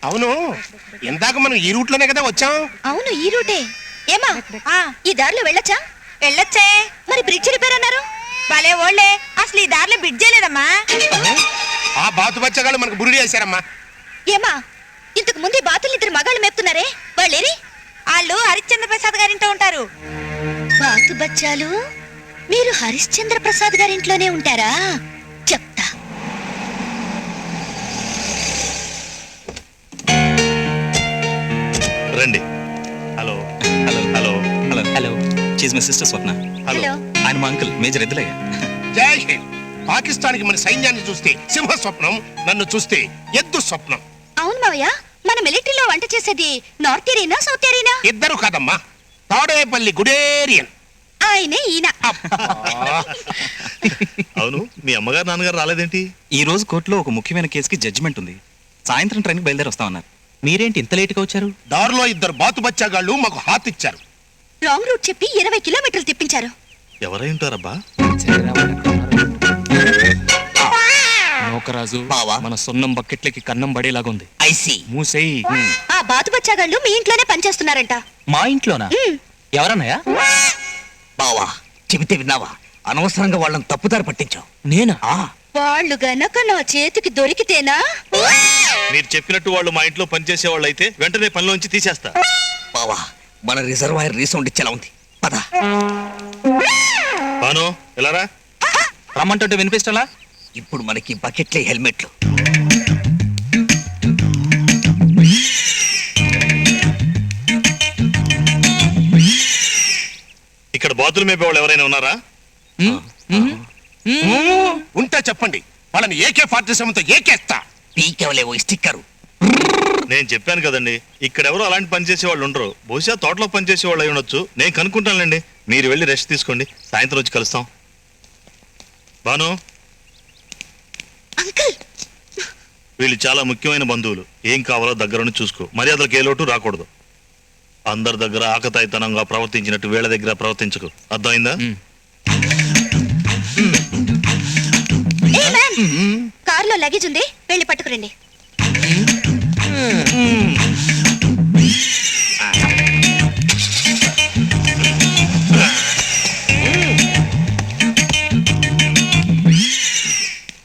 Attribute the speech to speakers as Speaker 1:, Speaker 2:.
Speaker 1: అవును, ఇందాక మనం ఈ రూట్ లోనే కదా వచ్చాం.
Speaker 2: అవును, ఈ రూటే. ఏమా ఈ దారిలో వెళ్ళొచ్చా?
Speaker 3: వెళ్ళొచ్చే.
Speaker 2: మరి బ్రిడ్జ్ రిపేర్ అన్నారు.
Speaker 3: భలే ఓళ్ళే, అసలు ఈ దారిలో బ్రిడ్జ్ లేదమ్మా.
Speaker 1: ఆ బాతు బచ్చగాళ్ళు మనకు బురుడి వేశారమ్మా.
Speaker 2: ఏమా, ఇంతకు ముందు బాతులు ఇద్దరు మగాళ్ళు మేపుతున్నారే, వాళ్ళేరి?
Speaker 3: వాళ్ళు హరిశ్చంద్ర ప్రసాద్ గారింటో ఉంటారు.
Speaker 2: బాతు బచ్చాలు, మీరు హరిశ్చంద్ర ప్రసాద్ గారింట్లోనే ఉంటారా? చెప్తా.
Speaker 4: రండి. Hello hello hello
Speaker 5: hello hello, she's my sister Swapna.
Speaker 2: Hello.
Speaker 5: ఆయన మా అంకుల్ మేజర్ ఎద్దులయ్య.
Speaker 1: జై హింద్. పాకిస్తాన్కి మన సైన్యాన్ని చూస్తే సింహ స్వప్నం, నన్ను చూస్తే ఎద్దు స్వప్నం.
Speaker 2: అవును మావయ్య, మన మిలిటరీలో వంట చేసేది నార్త్ ఏరియనా సౌత్ ఏరియనా?
Speaker 1: ఇద్దరు కాదమ్మా, తాడేపల్లి గుడేరియన్.
Speaker 2: ఆయనే ఈయన.
Speaker 4: అవును, మీ అమ్మగారు నాన్నగారు రాలేదేంటి?
Speaker 5: ఈ రోజు కోర్టులో ఒక ముఖ్యమైన కేసుకి జడ్జిమెంట్ ఉంది. సాయంత్రం ట్రైన్కి బయలుదేరి వస్తామన్నారు. మీరేంటి ఇంత లేట్గా వచ్చారు?
Speaker 1: దారిలో ఇద్దరు బాతు బచ్చగాళ్ళు మాకు హాత్ ఇచ్చారు.
Speaker 2: రాంగ్ రూట్ చెప్పి 20 కిలోమీటర్లు తిప్పించారు.
Speaker 4: ఎవరై ఉంటారబ్బా?
Speaker 6: నోకరాజు, మన సొన్నం బకెట్లకి కన్నం పడేలాగుంది.
Speaker 5: ఐసి
Speaker 6: మూసేయి.
Speaker 2: ఆ బాతు బచ్చాగాళ్ళు మీ ఇంట్లోనే పనిచేస్తున్నారంట.
Speaker 5: మా ఇంట్లోనా? ఎవరన్నాయా?
Speaker 7: బావా, చెబితే విన్నావా? అనవసరంగా వాళ్ళని తప్పుదారి పట్టించావు.
Speaker 5: నేనా?
Speaker 2: వాళ్ళు గనక నా చేతికి దొరికితేనా?
Speaker 4: మీరు చెప్పినట్టు వాళ్ళు మా ఇంట్లో పనిచేసే వాళ్ళు అయితే వెంటనే పనిలోంచి తీసేస్తా.
Speaker 7: బావా, మన రిజర్వాయర్ రీసౌండ్ ఇచ్చేలా ఉంది. పద.
Speaker 4: బాను, ఎలారా?
Speaker 5: రమ్మంటుంటే వినిపిస్తలా?
Speaker 7: ఇప్పుడు మనకి బకెట్లే హెల్మెట్లు.
Speaker 4: ఇక్కడ బాతులు మేపే వాళ్ళు ఎవరైనా ఉన్నారా?
Speaker 1: ఉంటే చెప్పండి, వాళ్ళని AK-47తో ఏకేస్తా.
Speaker 7: పీకెవలేవో స్టిక్కరు.
Speaker 4: నేను చెప్పాను కదండి, ఇక్కడెవరో అలాంటి పని చేసే వాళ్ళు ఉండరు. బహుశా తోటలో పనిచేసే వాళ్ళు అయి ఉండొచ్చు. నేను కనుక్కుంటానులేండి. మీరు వెళ్ళి రెస్ట్ తీసుకోండి, సాయంత్రం వచ్చి కలుస్తాం. బాను,
Speaker 2: అంకుల్,
Speaker 4: వీళ్ళు చాలా ముఖ్యమైన బంధువులు. ఏం కావాలో దగ్గరుండి చూసుకో. మర్యాదలకు ఏ లోటు రాకూడదు. అందరి దగ్గర ఆకతాయితనంగా ప్రవర్తించినట్టు వీళ్ళ దగ్గర ప్రవర్తించకు. అర్థమైందా?
Speaker 2: కార్లో లగేజ్ ఉంది, వెళ్ళి పట్టుకురండి.